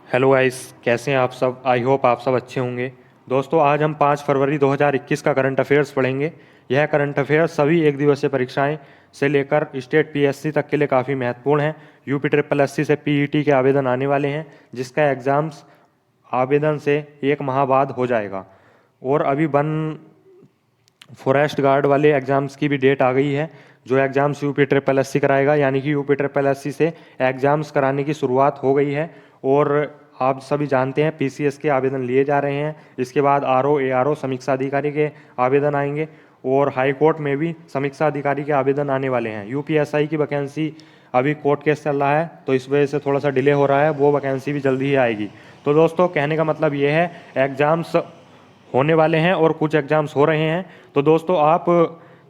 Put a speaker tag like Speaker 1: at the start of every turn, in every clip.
Speaker 1: Hello guys, कैसे हैं आप सब। आई होप आप सब अच्छे होंगे। दोस्तों, आज हम 5 फरवरी 2021 का करंट अफेयर्स पढ़ेंगे। यह करंट अफेयर्स सभी एक दिवसीय परीक्षाएं से लेकर स्टेट पीएससी तक के लिए काफ़ी महत्वपूर्ण है। यूपी ट्रिपल एससी से पीईटी के आवेदन आने वाले हैं, जिसका एग्ज़ाम्स आवेदन से एक माह बाद हो जाएगा। और अभी वन फॉरेस्ट गार्ड वाले एग्ज़ाम्स की भी डेट आ गई है, जो एग्ज़ाम्स यूपी ट्रिपल एससी कराएगा। यानी कि यूपी ट्रिपल एससी से एग्ज़ाम्स कराने की शुरुआत हो गई है। और आप सभी जानते हैं पीसीएस के आवेदन लिए जा रहे हैं। इसके बाद आरओ एआरओ समीक्षा अधिकारी के आवेदन आएंगे और हाई कोर्ट में भी समीक्षा अधिकारी के आवेदन आने वाले हैं। यूपीएसआई की वैकेंसी अभी कोर्ट केस चल रहा है, तो इस वजह से थोड़ा सा डिले हो रहा है। वो वैकेंसी भी जल्दी ही आएगी। तो दोस्तों, कहने का मतलब ये है, एग्ज़ाम्स होने वाले हैं और कुछ एग्जाम्स हो रहे हैं। तो दोस्तों, आप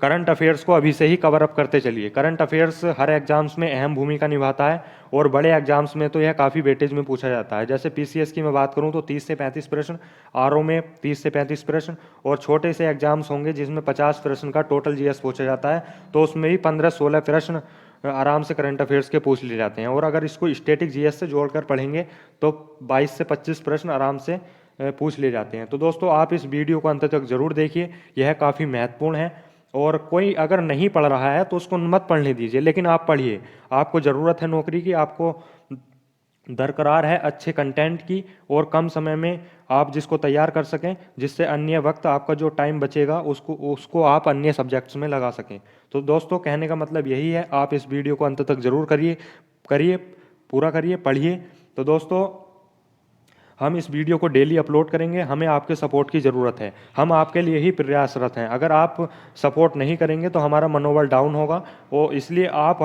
Speaker 1: करंट अफेयर्स को अभी से ही कवर अप करते चलिए। करंट अफेयर्स हर एग्जाम्स में अहम भूमिका निभाता है और बड़े एग्जाम्स में तो यह काफ़ी वेटेज में पूछा जाता है। जैसे पीसीएस की मैं बात करूं तो 30 से 35 प्रश्न, आरओ में 30 से 35 प्रश्न, और छोटे से एग्जाम्स होंगे जिसमें 50 प्रश्न का टोटल जीएस पूछा जाता है, तो उसमें भी 15-16 प्रश्न आराम से करंट अफेयर्स के पूछ लिए जाते हैं। और अगर इसको स्टैटिक जीएस से जोड़कर पढ़ेंगे तो 22 से 25 प्रश्न आराम से पूछ लिए जाते हैं। तो दोस्तों, आप इस वीडियो को अंत तक जरूर देखिए, यह काफ़ी महत्वपूर्ण है। और कोई अगर नहीं पढ़ रहा है तो उसको मत पढ़ने दीजिए, लेकिन आप पढ़िए। आपको ज़रूरत है नौकरी की, आपको दरकरार है अच्छे कंटेंट की, और कम समय में आप जिसको तैयार कर सकें, जिससे अन्य वक्त आपका जो टाइम बचेगा उसको उसको आप अन्य सब्जेक्ट्स में लगा सकें। तो दोस्तों, कहने का मतलब यही है, आप इस वीडियो को अंत तक जरूर करिए करिए पूरा करिए, पढ़िए। तो दोस्तों, हम इस वीडियो को डेली अपलोड करेंगे। हमें आपके सपोर्ट की ज़रूरत है, हम आपके लिए ही प्रयासरत हैं। अगर आप सपोर्ट नहीं करेंगे तो हमारा मनोबल डाउन होगा। और इसलिए आप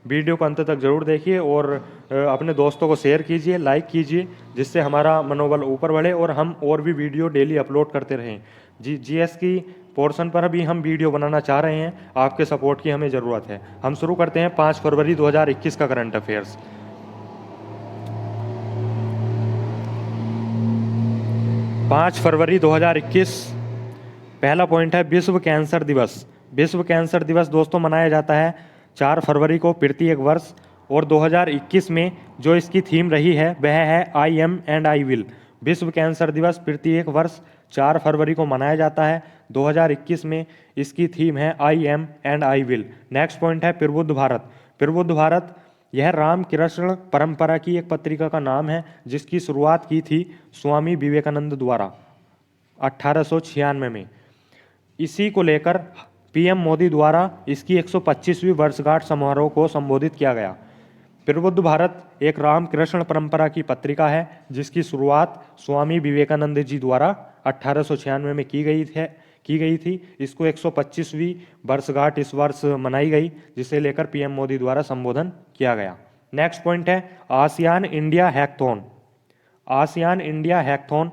Speaker 1: वीडियो को अंत तक ज़रूर देखिए और अपने दोस्तों को शेयर कीजिए, लाइक कीजिए, जिससे हमारा मनोबल ऊपर बढ़े और हम और भी वीडियो डेली अपलोड करते रहें। जीएस की पोर्शन पर भी हम वीडियो बनाना चाह रहे हैं, आपके सपोर्ट की हमें ज़रूरत है। हम शुरू करते हैं 5 फरवरी 2021 का करंट अफेयर्स। 5 फरवरी 2021, पहला पॉइंट है विश्व कैंसर दिवस। विश्व कैंसर दिवस दोस्तों मनाया जाता है 4 फरवरी को प्रत्येक वर्ष। और 2021 में जो इसकी थीम रही है वह है I am and I will. विश्व कैंसर दिवस प्रत्येक वर्ष 4 फरवरी को मनाया जाता है। 2021 में इसकी थीम है I am and I will. Next point है प्रबुद्ध भारत। प्रबुद्ध भारत यह रामकृष्ण परंपरा की एक पत्रिका का नाम है, जिसकी शुरुआत की थी स्वामी विवेकानंद द्वारा 1896 में। इसी को लेकर पीएम मोदी द्वारा इसकी 125वीं वर्षगांठ समारोह को संबोधित किया गया। प्रबुद्ध भारत एक रामकृष्ण परंपरा की पत्रिका है, जिसकी शुरुआत स्वामी विवेकानंद जी द्वारा 1896 में की गई थी। इसको 125वीं वर्षगांठ इस वर्ष मनाई गई, जिसे लेकर पीएम मोदी द्वारा संबोधन किया गया। नेक्स्ट पॉइंट है ASEAN India hackathon. ASEAN India hackathon,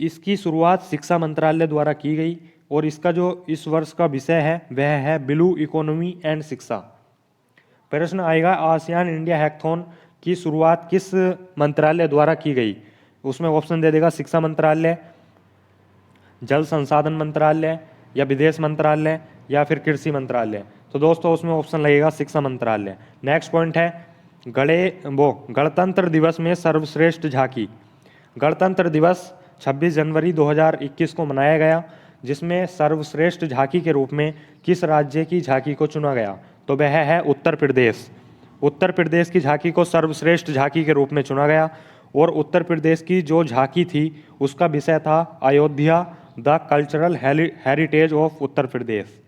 Speaker 1: इसकी शुरुआत शिक्षा मंत्रालय द्वारा की गई और इसका जो इस वर्ष का विषय है वह है ब्लू इकोनॉमी एंड शिक्षा। प्रश्न आएगा, आसियान इंडिया हैकथॉन की शुरुआत किस मंत्रालय द्वारा की गई। उसमें ऑप्शन दे देगा शिक्षा मंत्रालय, जल संसाधन मंत्रालय, या विदेश मंत्रालय, या फिर कृषि मंत्रालय। तो दोस्तों, उसमें ऑप्शन लगेगा शिक्षा मंत्रालय। नेक्स्ट पॉइंट है गणतंत्र दिवस में सर्वश्रेष्ठ झांकी। गणतंत्र दिवस 26 जनवरी 2021 को मनाया गया, जिसमें सर्वश्रेष्ठ झांकी के रूप में किस राज्य की झांकी को चुना गया। तो वह है उत्तर प्रदेश। उत्तर प्रदेश की झांकी को सर्वश्रेष्ठ झांकी के रूप में चुना गया। और उत्तर प्रदेश की जो झांकी थी उसका विषय था Ayodhya, the cultural heritage of Uttar Pradesh.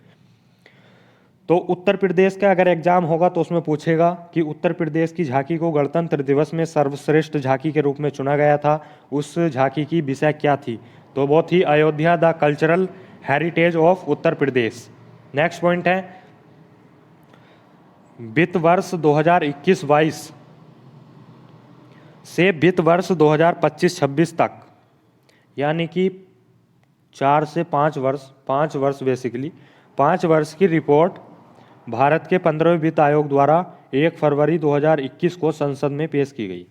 Speaker 1: तो उत्तर प्रदेश का अगर एग्जाम होगा तो उसमें पूछेगा कि उत्तर प्रदेश की झांकी को गणतंत्र दिवस में सर्वश्रेष्ठ झांकी के रूप में चुना गया था, उस झांकी की विषय क्या थी। तो वो थी Ayodhya, the cultural heritage of Uttar Pradesh. Next point है वित्त वर्ष 2021-22 से वित्त वर्ष 2025-26 तक, यानी कि 4 से 5 वर्ष, 5 वर्ष बेसिकली 5 वर्ष की रिपोर्ट भारत के 15वें वित्त आयोग द्वारा 1 फरवरी 2021 को संसद में पेश की गई।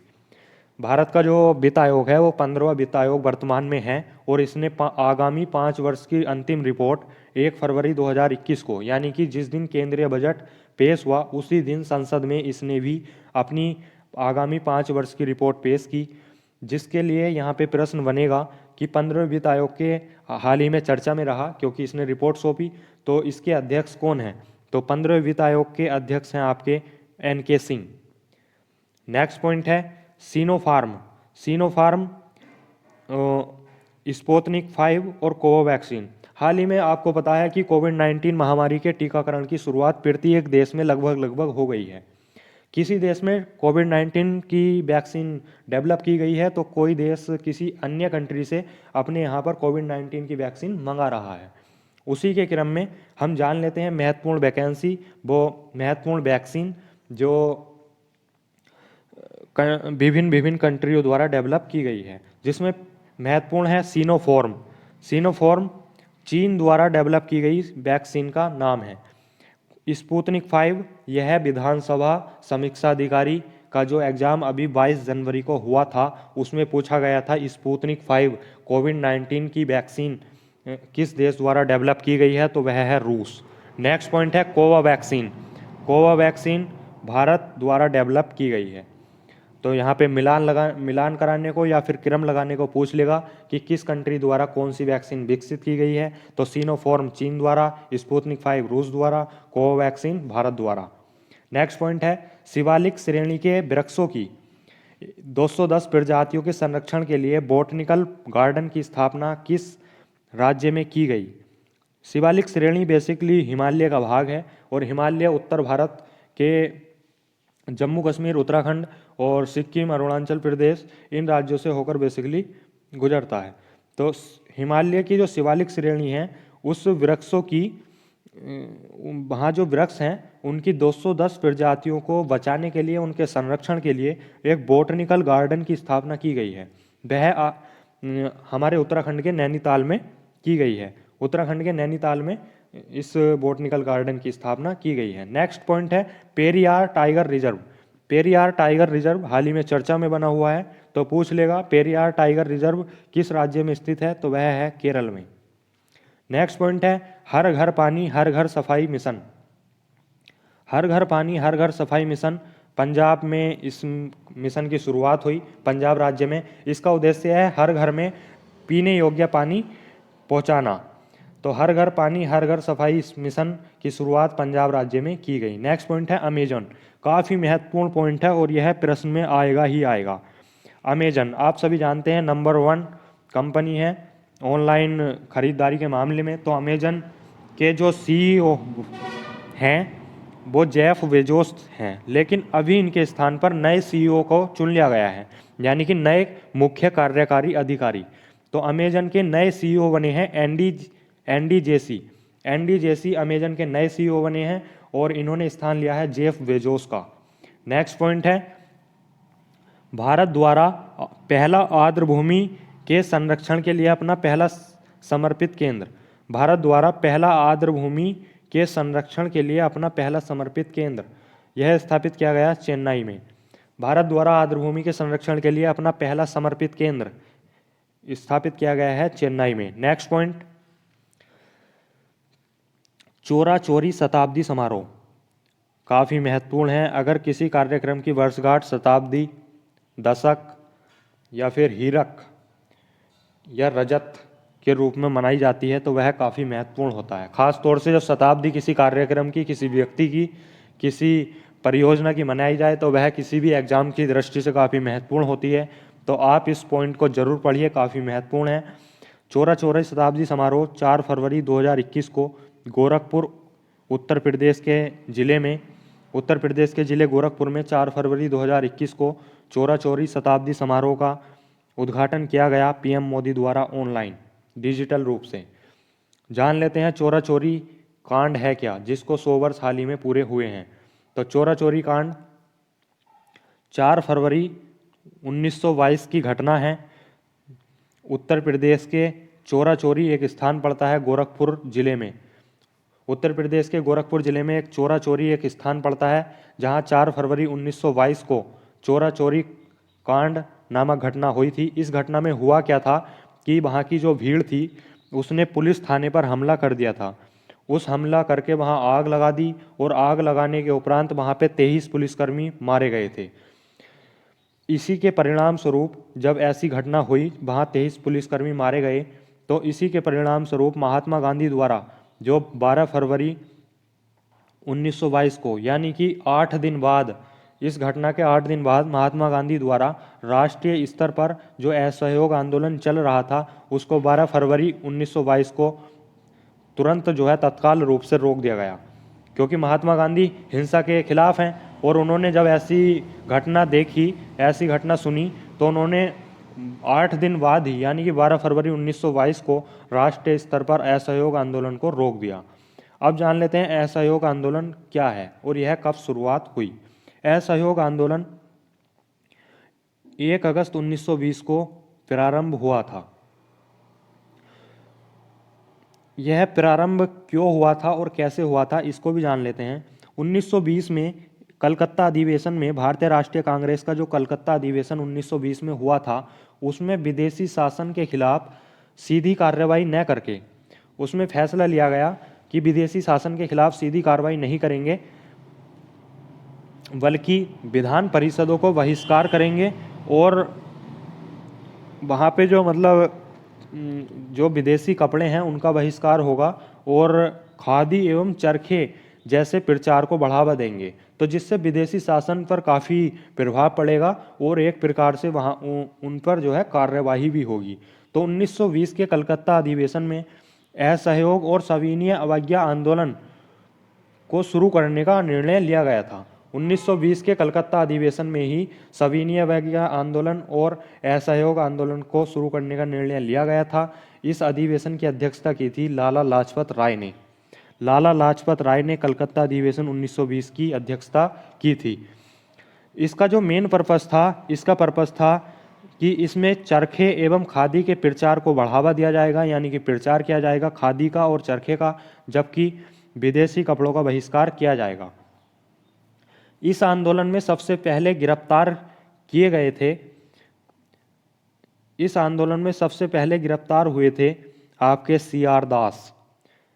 Speaker 1: भारत का जो वित्त आयोग है वो 15वां वित्त आयोग वर्तमान में है और इसने आगामी 5 वर्ष की अंतिम रिपोर्ट 1 फरवरी 2021 को, यानी कि जिस दिन केंद्रीय बजट पेश हुआ उसी दिन संसद में इसने भी अपनी आगामी 5 वर्ष की रिपोर्ट पेश की, जिसके लिए यहाँ पे प्रश्न बनेगा कि 15वें वित्त आयोग के हाल ही में चर्चा में रहा क्योंकि इसने रिपोर्ट सौंपी, तो इसके अध्यक्ष कौन हैं? तो 15वें वित्त आयोग के अध्यक्ष हैं आपके NK सिंह। नेक्स्ट पॉइंट है सिनोफार्म। सिनोफार्म स्पुतनिक 5 और कोवैक्सीन। हाल ही में आपको पता है कि कोविड-19 महामारी के टीकाकरण की शुरुआत प्रत्येक देश में लगभग हो गई है। किसी देश में कोविड-19 की वैक्सीन डेवलप की गई है तो कोई देश किसी अन्य कंट्री से अपने यहाँ पर कोविड-19 की वैक्सीन मंगा रहा है। उसी के क्रम में हम जान लेते हैं महत्वपूर्ण वैकेंसी, वो महत्वपूर्ण वैक्सीन जो विभिन्न कंट्रियों द्वारा डेवलप की गई है, जिसमें महत्वपूर्ण है सिनोफार्म। सिनोफार्म चीन द्वारा डेवलप की गई वैक्सीन का नाम है। स्पुतनिक 5 यह विधानसभा समीक्षा अधिकारी का जो एग्जाम अभी 22 जनवरी को हुआ था उसमें पूछा गया था स्पुतनिक 5 कोविड-19 की वैक्सीन किस देश द्वारा डेवलप की गई है, तो वह है रूस। नेक्स्ट पॉइंट है कोवावैक्सीन। कोवावैक्सीन भारत द्वारा डेवलप की गई है। तो यहाँ पे मिलान कराने को या फिर क्रम लगाने को पूछ लेगा कि किस कंट्री द्वारा कौन सी वैक्सीन विकसित की गई है, तो सिनोफार्म चीन द्वारा, स्पुतनिक 5 रूस द्वारा, कोवैक्सीन भारत द्वारा। नेक्स्ट पॉइंट है शिवालिक श्रेणी के वृक्षों की 210 प्रजातियों के संरक्षण के लिए बोटनिकल गार्डन की स्थापना किस राज्य में की गई? शिवालिक श्रेणी बेसिकली हिमालय का भाग है और हिमालय उत्तर भारत के जम्मू कश्मीर, उत्तराखंड और सिक्किम, अरुणाचल प्रदेश इन राज्यों से होकर बेसिकली गुजरता है। तो हिमालय की जो शिवालिक श्रेणी है उस वृक्षों की वहाँ जो वृक्ष हैं उनकी 210 प्रजातियों को बचाने के लिए, उनके संरक्षण के लिए एक बोटनिकल गार्डन की स्थापना की गई है। वह हमारे उत्तराखंड के नैनीताल में की गई है। उत्तराखंड के नैनीताल में इस बोटनिकल गार्डन की स्थापना की गई है। नेक्स्ट पॉइंट है Periyar tiger reserve. Periyar tiger reserve हाल ही में चर्चा में बना हुआ है, तो पूछ लेगा पेरियार टाइगर रिजर्व किस राज्य में स्थित है, तो वह है केरल में। नेक्स्ट पॉइंट है हर घर पानी हर घर सफाई मिशन। हर घर पानी हर घर सफाई मिशन पंजाब में इस मिशन की शुरुआत हुई, पंजाब राज्य में। इसका उद्देश्य है हर घर में पीने योग्य पानी पहुंचाना। तो हर घर पानी हर घर सफाई इस मिशन की शुरुआत पंजाब राज्य में की गई। नेक्स्ट पॉइंट है अमेजन। काफ़ी महत्वपूर्ण पॉइंट है और यह प्रश्न में आएगा ही आएगा। अमेजन आप सभी जानते हैं नंबर 1 कंपनी है ऑनलाइन खरीदारी के मामले में। तो अमेजन के जो CEO हैं वो जेफ बेजोस हैं, लेकिन अभी इनके स्थान पर नए CEO को चुन लिया गया है, यानी कि नए मुख्य कार्यकारी अधिकारी। तो अमेजन के नए CEO बने हैं एंडी जेसी अमेजन के नए CEO बने हैं और इन्होंने स्थान लिया है जेफ बेजोस का। नेक्स्ट पॉइंट है भारत द्वारा पहला आर्द्र भूमि के संरक्षण के लिए अपना पहला समर्पित केंद्र। भारत द्वारा पहला आर्द्र भूमि के संरक्षण के लिए अपना पहला समर्पित केंद्र यह स्थापित किया गया चेन्नई में। भारत द्वारा आर्द्र भूमि के संरक्षण के लिए अपना पहला समर्पित केंद्र स्थापित किया गया है चेन्नई में। नेक्स्ट पॉइंट चोरा चोरी शताब्दी समारोह काफ़ी महत्वपूर्ण है। अगर किसी कार्यक्रम की वर्षगांठ शताब्दी, दशक या फिर हीरक या रजत के रूप में मनाई जाती है तो वह काफ़ी महत्वपूर्ण होता है। खास तौर से जब शताब्दी किसी कार्यक्रम की, किसी व्यक्ति की, किसी परियोजना की मनाई जाए तो वह किसी भी एग्जाम की दृष्टि से काफ़ी महत्वपूर्ण होती है। तो आप इस पॉइंट को जरूर पढ़िए, काफ़ी महत्वपूर्ण है। चोरा चोरी शताब्दी समारोह 4 फरवरी 2021 को गोरखपुर उत्तर प्रदेश के जिले गोरखपुर में 4 फरवरी 2021 को चोरा चोरी शताब्दी समारोह का उद्घाटन किया गया PM मोदी द्वारा ऑनलाइन डिजिटल रूप से। जान लेते हैं चोरा चोरी कांड है क्या, जिसको 100 वर्ष हाल ही में पूरे हुए हैं। तो चोरा चोरी कांड 4 फरवरी 1922 की घटना है। उत्तर प्रदेश के चोरा चोरी एक स्थान पड़ता है गोरखपुर जिले में। उत्तर प्रदेश के गोरखपुर जिले में एक चोरा चोरी एक स्थान पड़ता है जहां 4 फरवरी 1922 को चोरा चोरी कांड नामक घटना हुई थी। इस घटना में हुआ क्या था कि वहाँ की जो भीड़ थी उसने पुलिस थाने पर हमला कर दिया था। उस हमला करके वहाँ आग लगा दी और आग लगाने के उपरांत वहाँ पे 23 पुलिसकर्मी मारे गए थे। इसी के परिणाम स्वरूप जब ऐसी घटना हुई, वहाँ 23 पुलिसकर्मी मारे गए, तो इसी के परिणाम स्वरूप महात्मा गांधी द्वारा जो 12 फरवरी 1922 को, यानी कि 8 दिन बाद, इस घटना के 8 दिन बाद महात्मा गांधी द्वारा राष्ट्रीय स्तर पर जो असहयोग आंदोलन चल रहा था, उसको 12 फरवरी 1922 को तुरंत जो है तत्काल रूप से रोक दिया गया, क्योंकि महात्मा गांधी हिंसा के खिलाफ हैं। और उन्होंने जब ऐसी घटना देखी, ऐसी घटना सुनी, तो उन्होंने 8 दिन बाद ही, यानी कि 12 फरवरी 1922 को राष्ट्रीय स्तर पर असहयोग आंदोलन को रोक दिया। अब जान लेते हैं असहयोग आंदोलन क्या है और यह कब शुरुआत हुई। असहयोग आंदोलन 1 अगस्त 1920 को प्रारंभ हुआ था। यह प्रारंभ क्यों हुआ था और कैसे हुआ था, इसको भी जान लेते हैं। 1920 में कलकत्ता अधिवेशन में, भारतीय राष्ट्रीय कांग्रेस का जो कलकत्ता अधिवेशन 1920 में हुआ था, उसमें विदेशी शासन के खिलाफ सीधी कार्रवाई न करके उसमें फैसला लिया गया कि विदेशी शासन के खिलाफ सीधी कार्रवाई नहीं करेंगे, बल्कि विधान परिषदों को बहिष्कार करेंगे और वहाँ पे जो जो विदेशी कपड़े हैं उनका बहिष्कार होगा और खादी एवं चरखे जैसे प्रचार को बढ़ावा देंगे, तो जिससे विदेशी शासन पर काफ़ी प्रभाव पड़ेगा और एक प्रकार से वहाँ उन पर जो है कार्यवाही भी होगी। तो 1920 के कलकत्ता अधिवेशन में असहयोग और सविनय अवज्ञा आंदोलन को शुरू करने का निर्णय लिया गया था। 1920 के कलकत्ता अधिवेशन में ही सविनय अवज्ञा आंदोलन और असहयोग आंदोलन को शुरू करने का निर्णय लिया गया था। इस अधिवेशन की अध्यक्षता की थी लाला लाजपत राय ने। लाला लाजपत राय ने कलकत्ता अधिवेशन 1920 की अध्यक्षता की थी। इसका जो मेन पर्पस था, इसका पर्पस था कि इसमें चरखे एवं खादी के प्रचार को बढ़ावा दिया जाएगा, यानी कि प्रचार किया जाएगा खादी का और चरखे का, जबकि विदेशी कपड़ों का बहिष्कार किया जाएगा। इस आंदोलन में सबसे पहले गिरफ्तार किए गए थे, इस आंदोलन में सबसे पहले गिरफ्तार हुए थे आपके CR दास।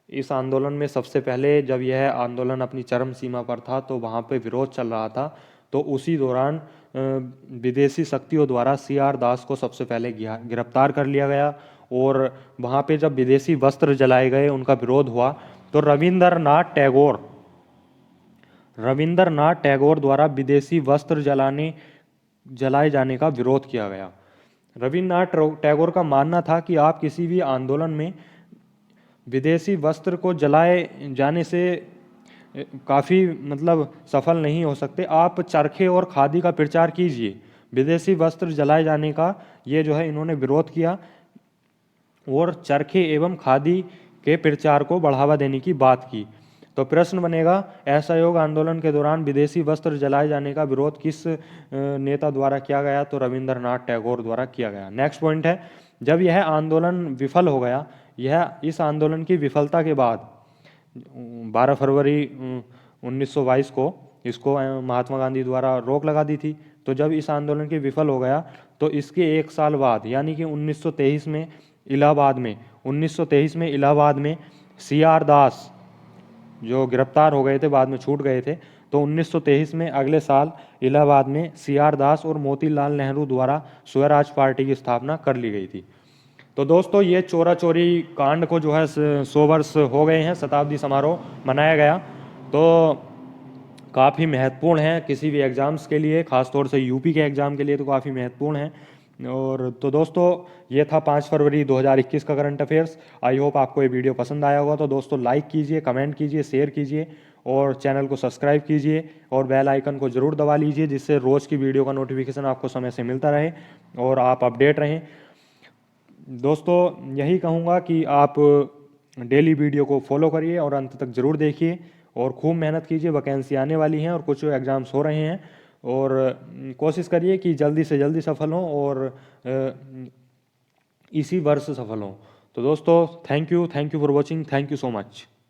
Speaker 1: इस आंदोलन में सबसे पहले जब यह आंदोलन अपनी चरम सीमा पर था, तो वहाँ पे विरोध चल रहा था, तो उसी दौरान विदेशी शक्तियों द्वारा CR दास को सबसे पहले गिरफ्तार कर लिया गया। और वहाँ पे जब विदेशी वस्त्र जलाए गए, उनका विरोध हुआ, तो रविंद्रनाथ टैगोर द्वारा विदेशी वस्त्र जलाए जाने का विरोध किया गया। रविंद्रनाथ टैगोर का मानना था कि आप किसी भी आंदोलन में विदेशी वस्त्र को जलाए जाने से काफ़ी सफल नहीं हो सकते, आप चरखे और खादी का प्रचार कीजिए। विदेशी वस्त्र जलाए जाने का ये जो है इन्होंने विरोध किया और चरखे एवं खादी के प्रचार को बढ़ावा देने की बात की। तो प्रश्न बनेगा, असहयोग आंदोलन के दौरान विदेशी वस्त्र जलाए जाने का विरोध किस नेता द्वारा किया गया? तो रविंद्रनाथ टैगोर द्वारा किया गया। नेक्स्ट पॉइंट है, जब यह आंदोलन विफल हो गया, इस आंदोलन की विफलता के बाद 12 फरवरी 1922 को इसको महात्मा गांधी द्वारा रोक लगा दी थी। तो जब इस आंदोलन के विफल हो गया, तो इसके 1 साल बाद, यानी कि 1923 में इलाहाबाद में CR दास जो गिरफ्तार हो गए थे, बाद में छूट गए थे, तो 1923 में अगले साल इलाहाबाद में CR दास और मोतीलाल नेहरू द्वारा स्वराज पार्टी की स्थापना कर ली गई थी। तो दोस्तों, ये चोरा चोरी कांड को जो है 100 वर्ष हो गए हैं, शताब्दी समारोह मनाया गया, तो काफ़ी महत्वपूर्ण है किसी भी एग्ज़ाम्स के लिए, ख़ासतौर से यूपी के एग्ज़ाम के लिए तो काफ़ी महत्वपूर्ण है। और तो दोस्तों, ये था 5 फरवरी 2021 का करंट अफेयर्स। आई होप आपको ये वीडियो पसंद आया होगा। तो दोस्तों, लाइक कीजिए, कमेंट कीजिए, शेयर कीजिए और चैनल को सब्सक्राइब कीजिए और बेल आइकन को ज़रूर दबा लीजिए, जिससे रोज़ की वीडियो का नोटिफिकेशन आपको समय से मिलता रहे और आप अपडेट रहें। दोस्तों, यही कहूँगा कि आप डेली वीडियो को फॉलो करिए और अंत तक ज़रूर देखिए और खूब मेहनत कीजिए। वैकेंसी आने वाली हैं और कुछ एग्ज़ाम्स हो रहे हैं और कोशिश करिए कि जल्दी से जल्दी सफल हों और इसी वर्ष सफल हों। तो दोस्तों, thank you for watching, thank you so much.